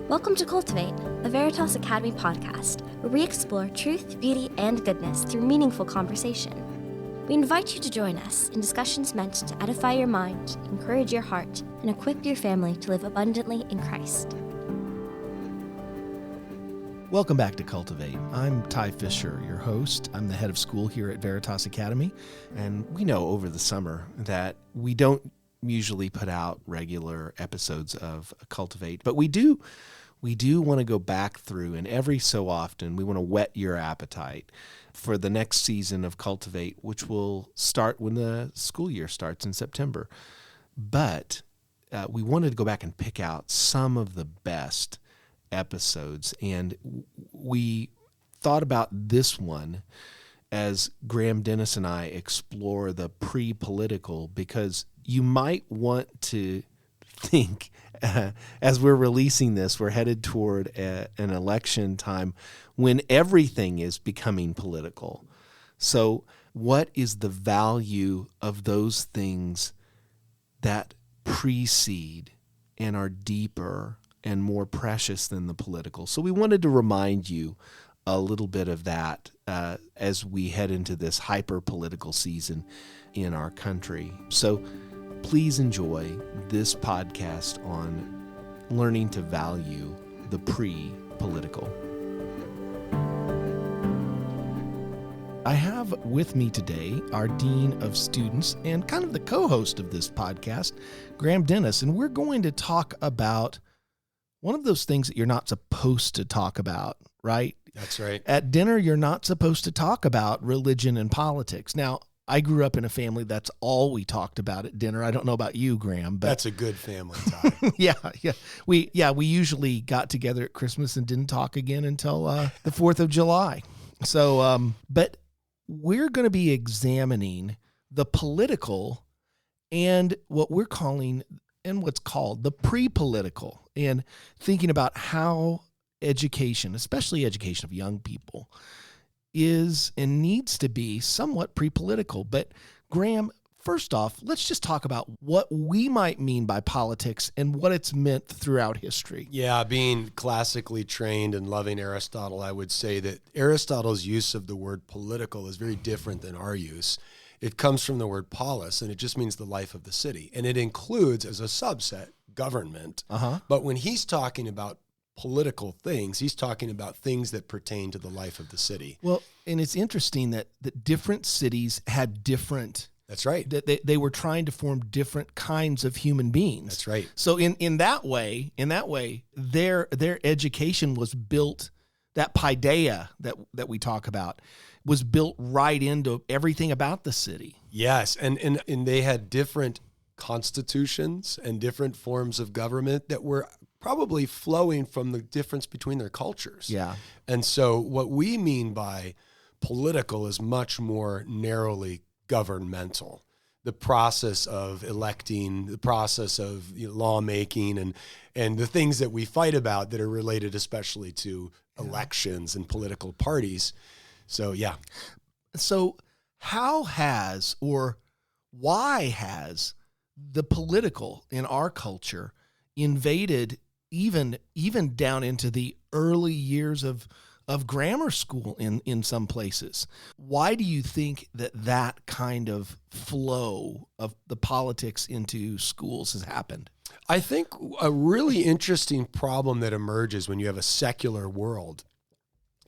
Welcome to Cultivate, a Veritas Academy podcast, where we explore truth, beauty, and goodness through meaningful conversation. We invite you to join us in discussions meant to edify your mind, encourage your heart, and equip your family to live abundantly in Christ. Welcome back to Cultivate. I'm Fischer, your host. I'm the head of school here at Veritas Academy, and we know over the summer that we don't usually put out regular episodes of Cultivate, but we do want to go back through, and every so often we want to whet your appetite for the next season of Cultivate, which will start when the school year starts in September. But we wanted to go back and pick out some of the best episodes, and we thought about this one as Graham Dennis and I explore the pre-political, because you might want to think, as we're releasing this, we're headed toward an election time when everything is becoming political. So what is the value of those things that precede and are deeper and more precious than the political? So we wanted to remind you a little bit of that as we head into this hyper-political season in our country. So please enjoy this podcast on learning to value the pre-political. I have with me today our Dean of Students and kind of the co-host of this podcast, Graham Dennis, and we're going to talk about one of those things that you're not supposed to talk about, right? That's right. At dinner, you're not supposed to talk about religion and politics. Now, I grew up in a family that's all we talked about at dinner. I don't know about you, Graham, but that's a good family time. Yeah. We usually got together at Christmas and didn't talk again until the 4th of July. So, but we're going to be examining the political and what we're calling and what's called the pre-political, and thinking about how education, especially education of young people, is and needs to be somewhat pre-political. But Graham, first off, let's just talk about what we might mean by politics and what it's meant throughout history. Yeah, being classically trained and loving Aristotle, I would say that Aristotle's use of the word political is very different than our use. It comes from the word polis, and it just means the life of the city. And it includes, as a subset, government. But when he's talking about political things, he's talking about things that pertain to the life of the city. Well, and it's interesting that different cities had different... That's right. That they were trying to form different kinds of human beings. That's right. So in that way, their education was built, that paideia that we talk about, was built right into everything about the city. Yes, and they had different constitutions and different forms of government that were probably flowing from the difference between their cultures. Yeah. And so what we mean by political is much more narrowly governmental. The process of electing, the process of lawmaking, and the things that we fight about that are related especially to elections and political parties. So, yeah. So how has, or why has the political in our culture invaded even down into the early years of grammar school in some places? Why do you think that kind of flow of the politics into schools has happened? I think a really interesting problem that emerges when you have a secular world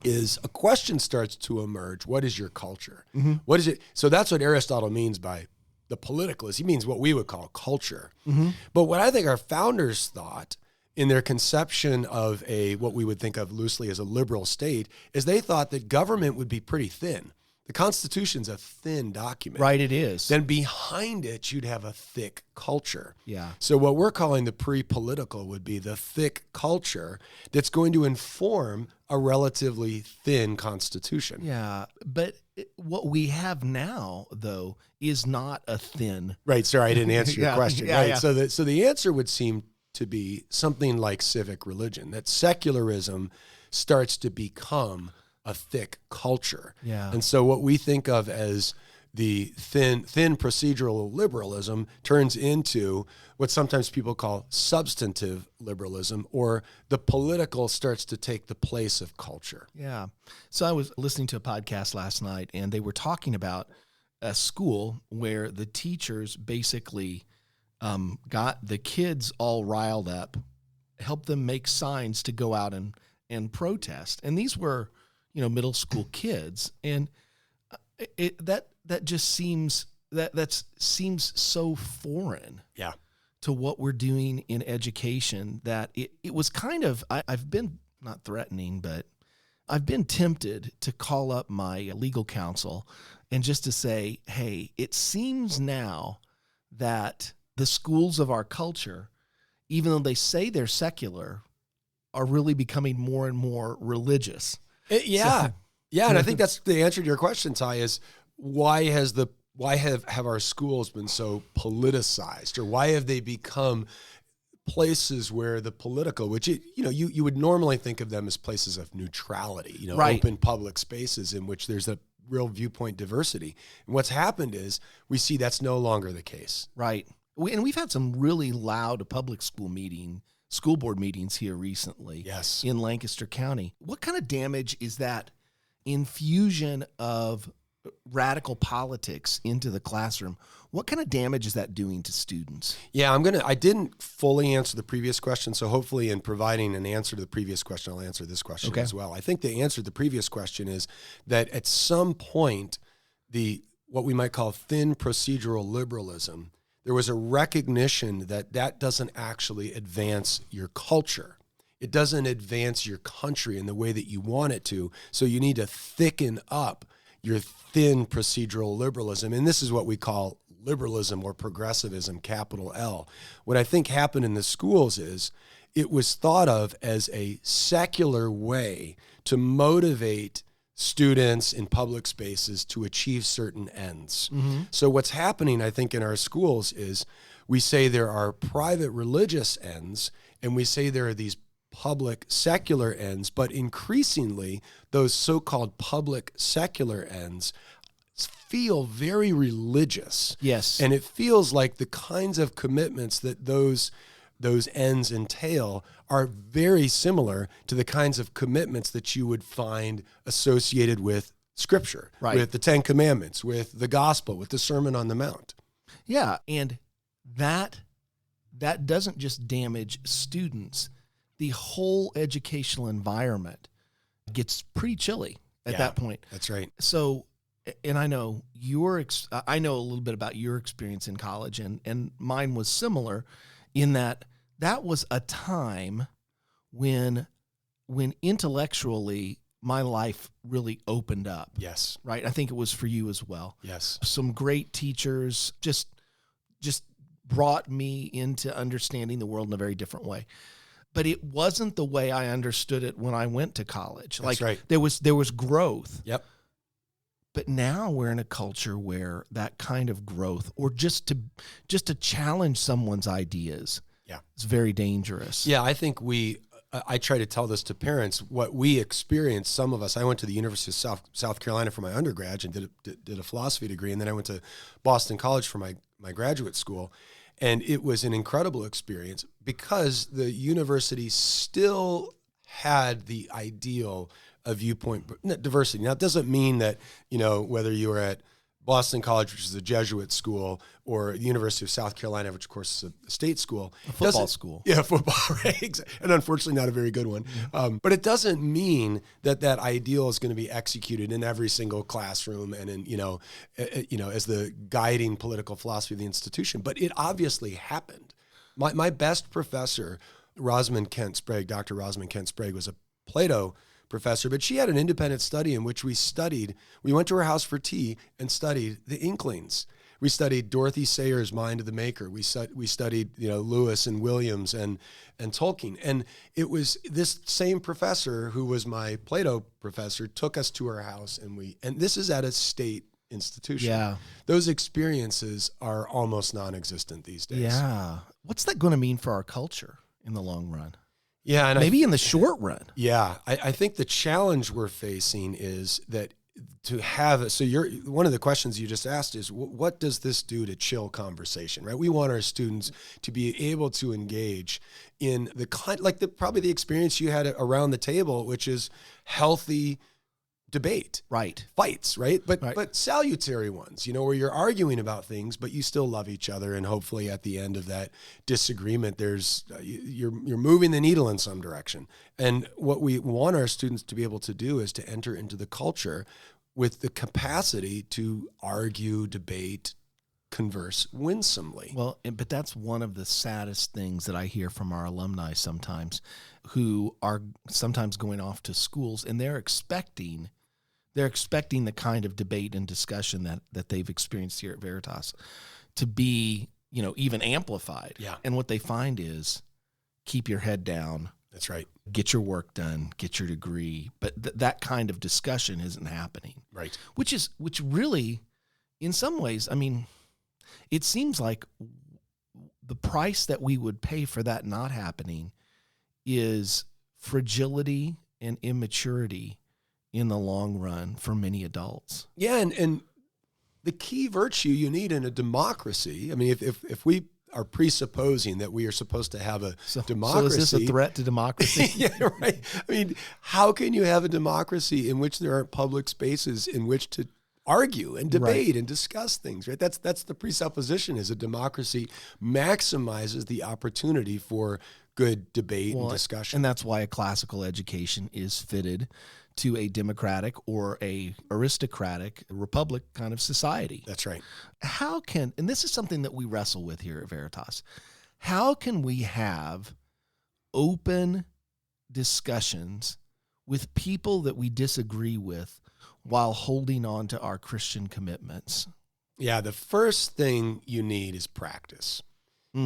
is a question starts to emerge. What is your culture? Mm-hmm. What is it? So that's what Aristotle means by the political, is he means what we would call culture. Mm-hmm. But what I think our founders thought in their conception of what we would think of loosely as a liberal state is they thought that government would be pretty thin. The Constitution's a thin document. Right, it is. Then behind it, you'd have a thick culture. Yeah. So what we're calling the pre-political would be the thick culture that's going to inform a relatively thin Constitution. Yeah, but what we have now, though, is not a thin... Right, sorry, I didn't answer your question. Yeah, right. Yeah. So the answer would seem to be something like civic religion, that secularism starts to become a thick culture. Yeah. And so what we think of as the thin procedural liberalism turns into what sometimes people call substantive liberalism, or the political starts to take the place of culture. Yeah. So I was listening to a podcast last night, and they were talking about a school where the teachers basically got the kids all riled up, helped them make signs to go out and protest. And these were, middle school kids. And that just seems so foreign. Yeah. To what we're doing in education, that it was kind of, I've been not threatening, but I've been tempted to call up my legal counsel and just to say, hey, it seems now that the schools of our culture, even though they say they're secular, are really becoming more and more religious. Yeah. And I think that's the answer to your question, Ty, is why have our schools been so politicized, or why have they become places where the political, which you would normally think of them as places of neutrality, right. Open public spaces in which there's a real viewpoint diversity. And what's happened is we see that's no longer the case. Right. And we've had some really loud public school board meetings here recently. Yes. In Lancaster County. What kind of damage is that infusion of radical politics into the classroom? What kind of damage is that doing to students? Yeah, I didn't fully answer the previous question, so hopefully in providing an answer to the previous question, I'll answer this question as well. I think the answer to the previous question is that at some point, what we might call thin procedural liberalism, there was a recognition that doesn't actually advance your culture. It doesn't advance your country in the way that you want it to, so you need to thicken up your thin procedural liberalism. And this is what we call liberalism or progressivism, capital L. What I think happened in the schools is it was thought of as a secular way to motivate students in public spaces to achieve certain ends. Mm-hmm. So what's happening, I think, in our schools is we say there are private religious ends, and we say there are these public secular ends, but increasingly those so-called public secular ends feel very religious. Yes. And it feels like the kinds of commitments that those ends entail are very similar to the kinds of commitments that you would find associated with Scripture, right. With the Ten Commandments, with the Gospel, with the Sermon on the Mount. Yeah, and that doesn't just damage students. The whole educational environment gets pretty chilly at that point. That's right. So, and I know I know a little bit about your experience in college, and mine was similar in that was a time when intellectually my life really opened up. Yes. Right? I think it was for you as well. Yes. Some great teachers just brought me into understanding the world in a very different way. But it wasn't the way I understood it when I went to college. That's right. There was growth. Yep. But now we're in a culture where that kind of growth, or just to challenge someone's ideas, is very dangerous. Yeah, I think I try to tell this to parents. What we experienced, some of us, I went to the University of South Carolina for my undergrad and did a philosophy degree, and then I went to Boston College for my graduate school. And it was an incredible experience because the university still had the ideal of viewpoint diversity. Now, it doesn't mean that, whether you were at Boston College, which is a Jesuit school, or the University of South Carolina, which of course is a state school. A football school. Yeah, football, right? And unfortunately not a very good one. Mm-hmm. But it doesn't mean that ideal is going to be executed in every single classroom and in, as the guiding political philosophy of the institution. But it obviously happened. My best professor, Rosamund Kent Sprague, Dr. Rosamund Kent Sprague, was a Plato professor, but she had an independent study in which we went to her house for tea and studied the Inklings. We studied Dorothy Sayers' Mind of the Maker. We studied Lewis and Williams and Tolkien. And it was this same professor who was my Plato professor took us to her house, and this is at a state institution. Yeah. Those experiences are almost non-existent these days. Yeah. What's that going to mean for our culture in the long run? Yeah, and maybe in the short run. Yeah, I think the challenge we're facing is that to have it. So one of the questions you just asked is, what does this do to chill conversation, right? We want our students to be able to engage in the probably the experience you had around the table, which is healthy debate, right? Fights, right? Right. But salutary ones, where you're arguing about things, but you still love each other, and hopefully at the end of that disagreement, there's you're moving the needle in some direction. And what we want our students to be able to do is to enter into the culture with the capacity to argue, debate, converse winsomely. Well, but that's one of the saddest things that I hear from our alumni sometimes, who are sometimes going off to schools, and they're expecting the kind of debate and discussion that they've experienced here at Veritas to be, even amplified. Yeah. And what they find is, keep your head down. That's right. Get your work done, get your degree. But that kind of discussion isn't happening. Right. Which really, in some ways, it seems like the price that we would pay for that not happening is fragility and immaturity in the long run for many adults. Yeah, and the key virtue you need in a democracy, if we are presupposing that we are supposed to have a democracy. So is this a threat to democracy? Yeah, right. How can you have a democracy in which there aren't public spaces in which to argue and debate and discuss things, right? That's the presupposition, is a democracy maximizes the opportunity for good debate and discussion. And that's why a classical education is fitted to a democratic or a aristocratic republic kind of society. That's right. And this is something that we wrestle with here at Veritas, how can we have open discussions with people that we disagree with while holding on to our Christian commitments? Yeah, the first thing you need is practice.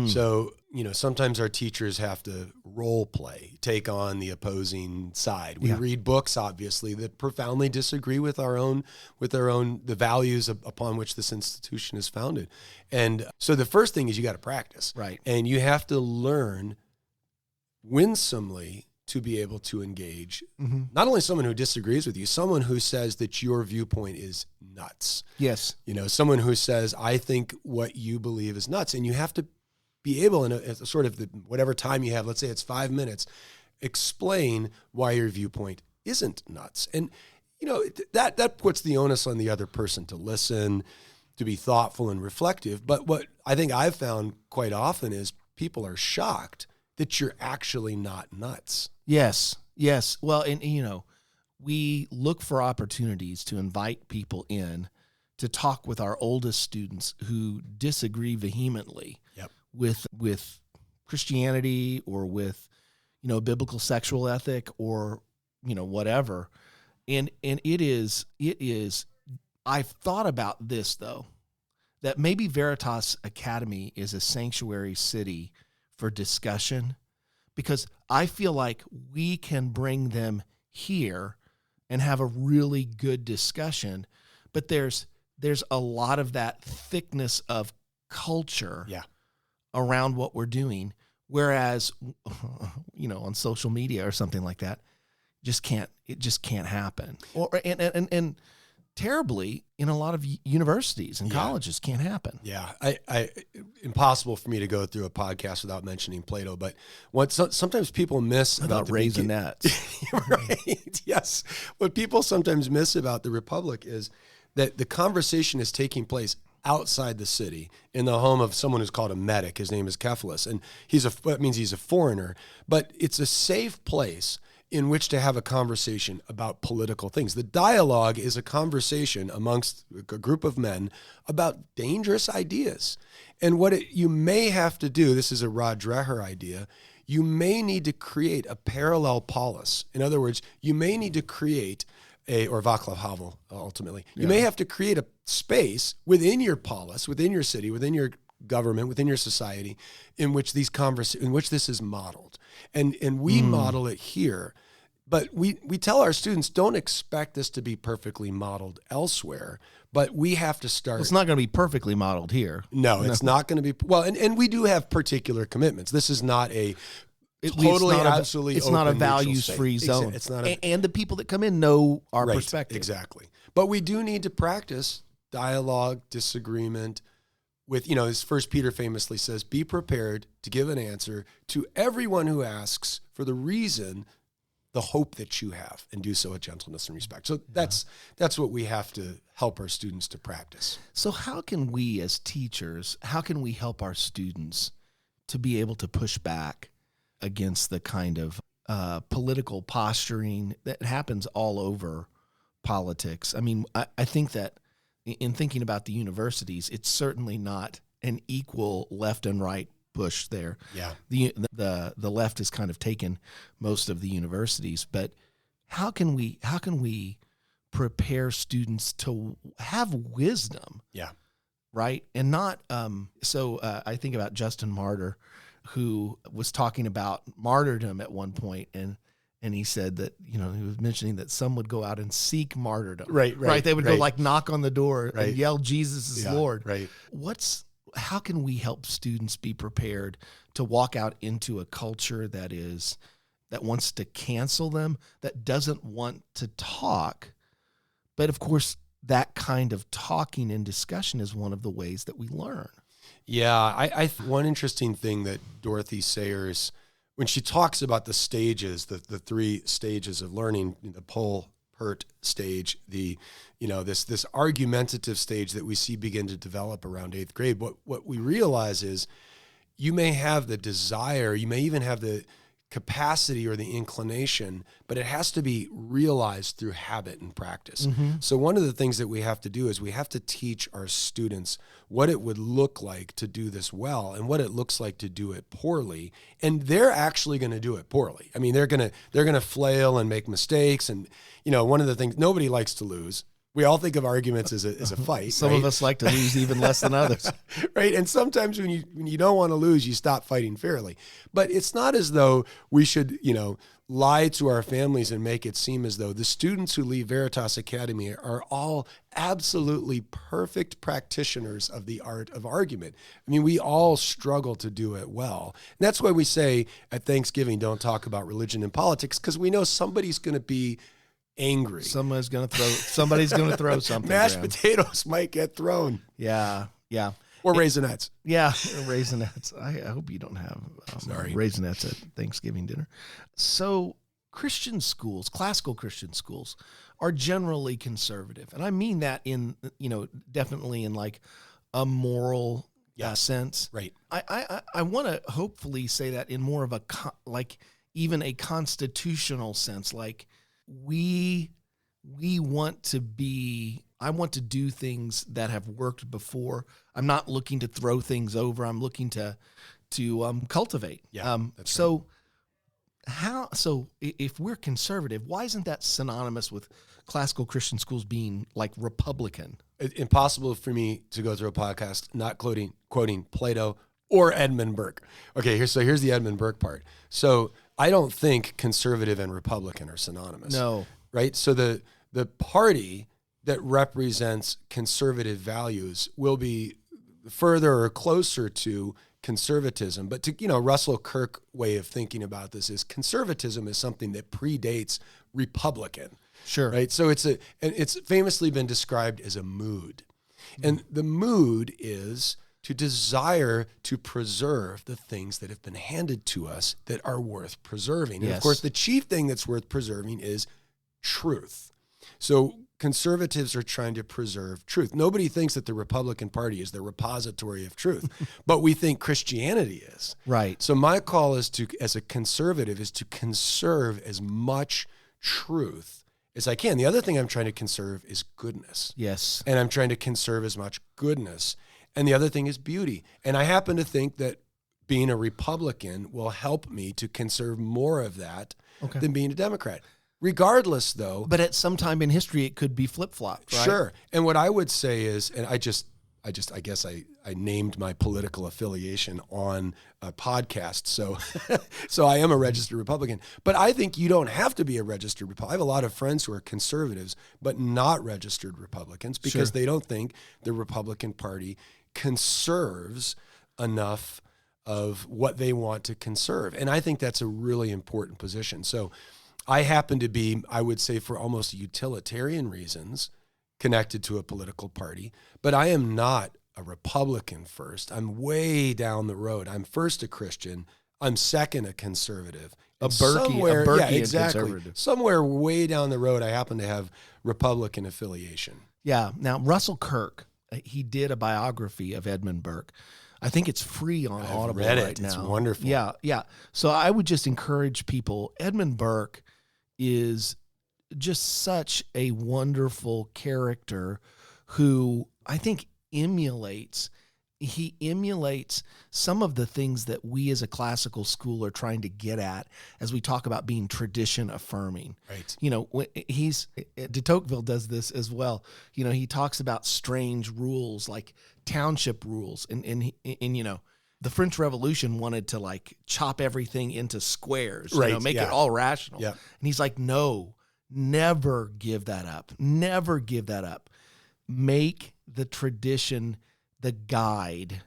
So, sometimes our teachers have to role play, take on the opposing side. We read books, obviously, that profoundly disagree with the values upon which this institution is founded. And so the first thing is you got to practice. Right. And you have to learn winsomely to be able to engage not only someone who disagrees with you, someone who says that your viewpoint is nuts. Yes. Someone who says, I think what you believe is nuts. And you have to be able, in a sort of whatever time you have, let's say it's 5 minutes, explain why your viewpoint isn't nuts. And, that puts the onus on the other person to listen, to be thoughtful and reflective. But what I think I've found quite often is people are shocked that you're actually not nuts. Yes. Well, and we look for opportunities to invite people in to talk with our oldest students who disagree vehemently with Christianity or with, biblical sexual ethic or, whatever. And it is, I've thought about this though, that maybe Veritas Academy is a sanctuary city for discussion, because I feel like we can bring them here and have a really good discussion, but there's a lot of that thickness of culture around what we're doing, whereas on social media or something like that, it just can't happen. And terribly in a lot of universities and colleges can't happen. Yeah, I impossible for me to go through a podcast without mentioning Plato. But what sometimes people miss about the raisinets, right? Yes, what people sometimes miss about the Republic is that the conversation is taking place outside the city in the home of someone who's called a medic. His name is Cephalus, and that means he's a foreigner. But it's a safe place in which to have a conversation about political things. The dialogue is a conversation amongst a group of men about dangerous ideas. And what you may have to do, this is a Rod Dreher idea, you may need to create a parallel polis. In other words, you may need to create or Václav Havel, ultimately. You may have to create a space within your polis, within your city, within your government, within your society, in which this is modeled. And we model it here. But we tell our students, don't expect this to be perfectly modeled elsewhere, but we have to start. It's not going to be perfectly modeled here. No, it's not going to be. Well, and we do have particular commitments. This is not a Totally, absolutely. It's not a open, neutral values-free state. zone. It's not and the people that come in know our right, perspective. Exactly. But we do need to practice dialogue, disagreement with, as 1 Peter famously says, be prepared to give an answer to everyone who asks for the reason, the hope that you have, and do so with gentleness and respect. So that's what we have to help our students to practice. So how can we as teachers, how can we help our students to be able to push back against the kind of political posturing that happens all over politics? I mean, I think that in thinking about the universities, it's certainly not an equal left and right push there. Yeah. The left has kind of taken most of the universities, but how can we prepare students to have wisdom? Yeah. Right? And not I think about Justin Martyr, who was talking about martyrdom at one point, and he said that, he was mentioning that some would go out and seek martyrdom. Right. They would go like knock on the door and yell, Jesus is Lord. Right. How can we help students be prepared to walk out into a culture that wants to cancel them, that doesn't want to talk? But of course, that kind of talking and discussion is one of the ways that we learn. Yeah. One interesting thing that Dorothy Sayers, when she talks about the stages, the 3 stages of learning, the pull, hurt stage, this argumentative stage that we see begin to develop around 8th grade, what we realize is you may have the desire, you may even have the capacity or the inclination, but it has to be realized through habit and practice. Mm-hmm. So one of the things that we have to do is we have to teach our students what it would look like to do this well and what it looks like to do it poorly. And they're actually going to do it poorly. I mean, they're going to flail and make mistakes. And, one of the things, nobody likes to lose. We all think of arguments as a fight. Some of us like to lose even less than others. Right. And sometimes when you don't want to lose, you stop fighting fairly. But it's not as though we should, lie to our families and make it seem as though the students who leave Veritas Academy are all absolutely perfect practitioners of the art of argument. I mean, we all struggle to do it well. And that's why we say at Thanksgiving, don't talk about religion and politics, because we know somebody's going to be angry. Somebody's going to throw something. Mashed potatoes might get thrown. Yeah. Or raisinets. Yeah, raisinets. I hope you don't have raisinets at Thanksgiving dinner. So Christian schools, classical Christian schools, are generally conservative. And I mean that in, definitely in like a moral sense. Right. I want to hopefully say that in more of a, even a constitutional sense. Like we want to be... I want to do things that have worked before. I'm not looking to throw things over. I'm looking to cultivate. Yeah. So if we're conservative, why isn't that synonymous with classical Christian schools being like Republican? Impossible for me to go through a podcast not quoting Plato or Edmund Burke. Okay, here's the Edmund Burke part. So I don't think conservative and Republican are synonymous. No. Right? So the party that represents conservative values will be further or closer to conservatism. But to, Russell Kirk way of thinking about this is conservatism is something that predates Republican. Sure. Right. So it's famously been described as a mood. And the mood is to desire to preserve the things that have been handed to us that are worth preserving. And of course, the chief thing that's worth preserving is truth. So conservatives are trying to preserve truth. Nobody thinks that the Republican Party is the repository of truth, but we think Christianity is. Right. So my call is as a conservative, is to conserve as much truth as I can. The other thing I'm trying to conserve is goodness. Yes. And I'm trying to conserve as much goodness. And the other thing is beauty. And I happen to think that being a Republican will help me to conserve more of that than being a Democrat. Regardless, though. But at some time in history, it could be flip-flopped, right? Sure. And what I would say is, and I guess I named my political affiliation on a podcast. So I am a registered Republican. But I think you don't have to be a registered Republican. I have a lot of friends who are conservatives, but not registered Republicans because they don't think the Republican Party conserves enough of what they want to conserve. And I think that's a really important position. So I happen to be, I would say for almost utilitarian reasons, connected to a political party, but I am not a Republican first. I'm way down the road. I'm first a Christian. I'm second a conservative. A Burkean conservative. Somewhere way down the road, I happen to have Republican affiliation. Yeah. Now, Russell Kirk, he did a biography of Edmund Burke. I think it's free on Audible read it. right now. It's wonderful. Yeah, yeah. So I would just encourage people. Edmund Burke is just such a wonderful character who I think emulates some of the things that we as a classical school are trying to get at as we talk about being tradition affirming. Right. You know, de Tocqueville does this as well. You know, he talks about strange rules like township rules and you know, the French Revolution wanted to like chop everything into squares, right, you know, make it all rational. Yeah. And he's like, no, never give that up. Never give that up. Make the tradition the guide.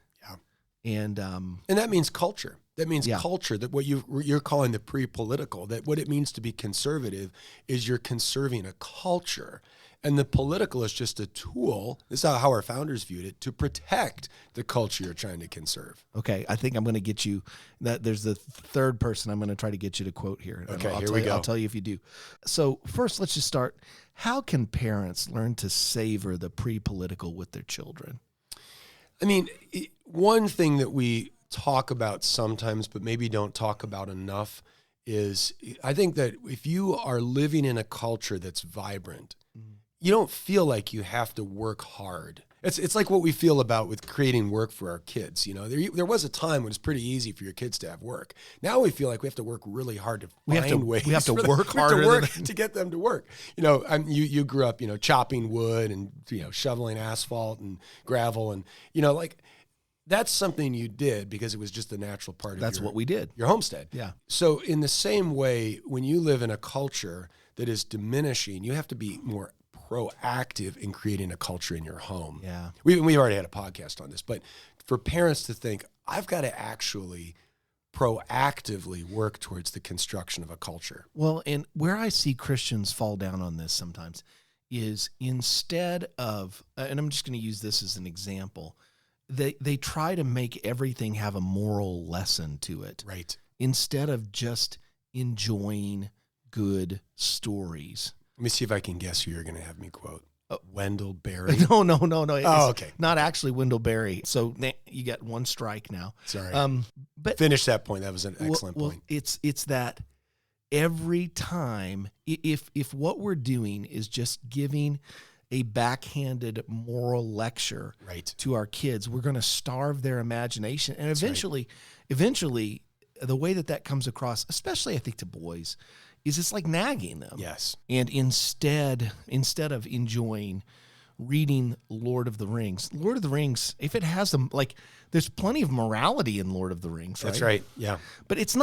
Yeah. And that means culture. That means Yeah. culture, that what you're calling the pre-political, that what it means to be conservative is you're conserving a culture. And the political is just a tool, this is how our founders viewed it, to protect the culture you're trying to conserve. okay, I think I'm going to get you that. There's the third person I'm going to try to get you to quote here. And Okay, I'll here tell we you, go. I'll tell you if you do. So first, let's just start. How can parents learn to savor the pre-political with their children? I mean, one thing that we talk about sometimes, but maybe don't talk about enough, is I think that if you are living in a culture that's vibrant, you don't feel like you have to work hard. It's like what we feel about with creating work for our kids. You know, there was a time when it's pretty easy for your kids to have work. Now we feel like we have to work really hard to find ways. We have to for them- work we have to harder work than- to get them to work. You know, you grew up, you know, chopping wood and, you know, shoveling asphalt and gravel and, you know, like that's something you did because it was just a natural part of That's what we did. your homestead. Yeah. So in the same way, when you live in a culture that is diminishing, you have to be more proactive in creating a culture in your home. Yeah. We already had a podcast on this, but for parents to think, I've got to actually proactively work towards the construction of a culture. Well, and where I see Christians fall down on this sometimes is instead of, and I'm just going to use this as an example, they try to make everything have a moral lesson to it. Right. Instead of just enjoying good stories. Let me see if I can guess who you're going to have me quote. Wendell Berry. No. Oh, okay. Not actually Wendell Berry. So you got one strike now. Sorry. But Finish that point. That was an excellent well, point. It's that every time, if what we're doing is just giving a backhanded moral lecture Right. to our kids, we're going to starve their imagination. And eventually, the way that comes across, especially I think to boys, is it's like nagging them. Yes. And instead of enjoying reading Lord of the Rings, if it has them, like there's plenty of morality in Lord of the Rings, right? That's right. Yeah. But there's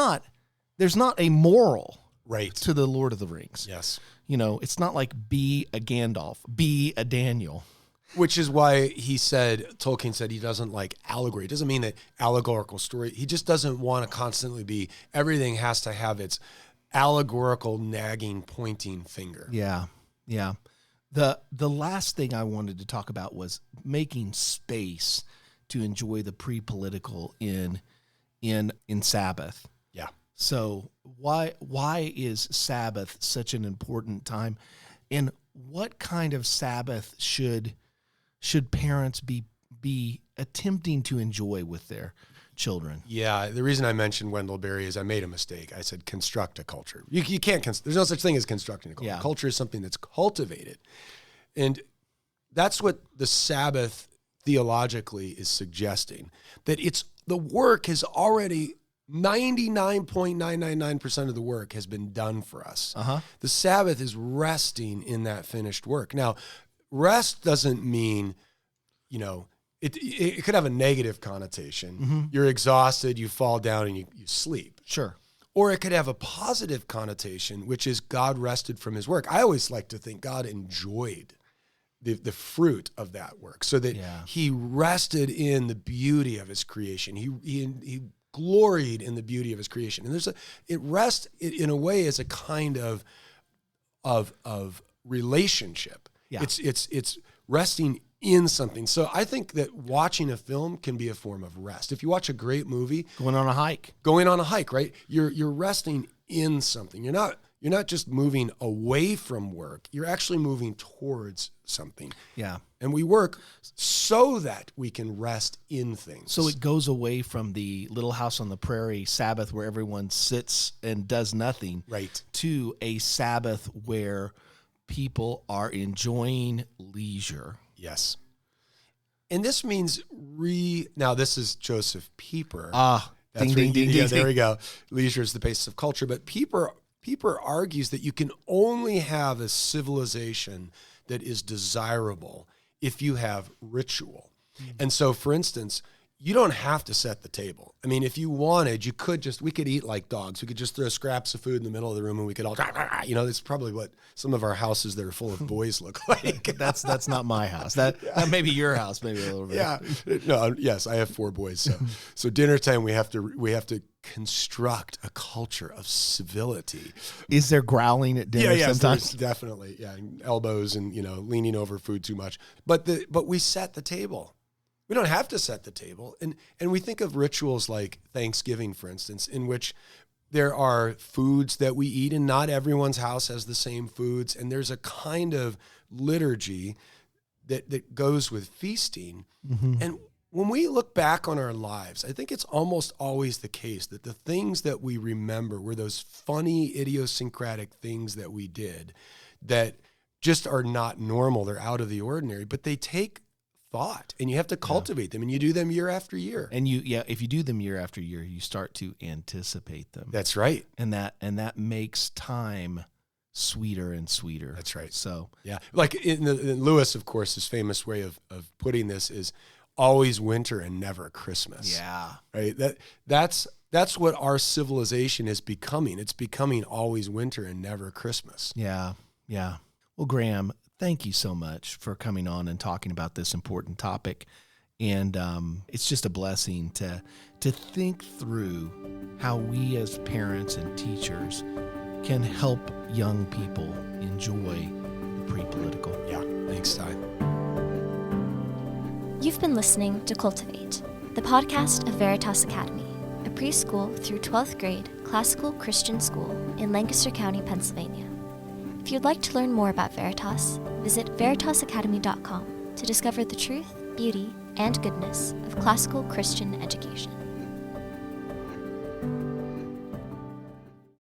not a moral Right. to the Lord of the Rings. Yes. You know, it's not like be a Gandalf, be a Daniel. Which is why Tolkien said he doesn't like allegory. It doesn't mean that allegorical story. He just doesn't want to constantly everything has to have its allegorical, nagging, pointing finger. Yeah. Yeah. The last thing I wanted to talk about was making space to enjoy the pre-political in Sabbath. Yeah. So why is Sabbath such an important time? And what kind of Sabbath should parents be attempting to enjoy with their children? Yeah, the reason I mentioned Wendell Berry is I made a mistake. I said construct a culture. You can't. There's no such thing as constructing a culture. Yeah. Culture is something that's cultivated, and that's what the Sabbath theologically is suggesting. That the work has already 99.999% of the work has been done for us. The Sabbath is resting in that finished work. Now, rest doesn't mean, you know, it could have a negative connotation. Mm-hmm. You're exhausted, you fall down, and you sleep. Sure. Or it could have a positive connotation, which is God rested from his work. I always like to think God enjoyed the fruit of that work, so that he rested in the beauty of his creation. He gloried in the beauty of his creation. And it rests in a way as a kind of relationship. Yeah. It's resting in something. So I think that watching a film can be a form of rest. If you watch a great movie, Going on a hike. right? You're resting in something. You're not just moving away from work. You're actually moving towards something. Yeah. And we work so that we can rest in things. So it goes away from the Little House on the Prairie Sabbath where everyone sits and does nothing, right, to a Sabbath where people are enjoying leisure. Yes. And this means now this is Joseph Pieper. Ding, ding, ding, yeah, ding. there we go. Leisure is the basis of culture. But Pieper argues that you can only have a civilization that is desirable if you have ritual. And so, for instance, you don't have to set the table. I mean, if you wanted, we could eat like dogs. We could just throw scraps of food in the middle of the room and we could all, that's probably what some of our houses that are full of boys look like. That's not my house. That may be your house, maybe a little bit. Yeah. No, yes, I have 4 boys. So dinner time, we have to construct a culture of civility. Is there growling at dinner sometimes? Definitely. Yeah. Elbows and, leaning over food too much. But we set the table. We don't have to set the table. And we think of rituals like Thanksgiving, for instance, in which there are foods that we eat and not everyone's house has the same foods. And there's a kind of liturgy that goes with feasting. Mm-hmm. And when we look back on our lives, I think it's almost always the case that the things that we remember were those funny, idiosyncratic things that we did that just are not normal. They're out of the ordinary, but they take thought and you have to cultivate them, and you do them year after year. And if you do them year after year, you start to anticipate them. That's right. And that makes time sweeter and sweeter. That's right. So yeah, like in Lewis, of course, his famous way of putting this is always winter and never Christmas. Yeah. Right. That's what our civilization is becoming. It's becoming always winter and never Christmas. Yeah. Yeah. Well, Graham, thank you so much for coming on and talking about this important topic. And it's just a blessing to think through how we as parents and teachers can help young people enjoy the pre-political. Yeah, thanks, Ty. You've been listening to Cultivate, the podcast of Veritas Academy, a preschool through 12th grade classical Christian school in Lancaster County, Pennsylvania. If you'd like to learn more about Veritas, visit veritasacademy.com to discover the truth, beauty, and goodness of classical Christian education.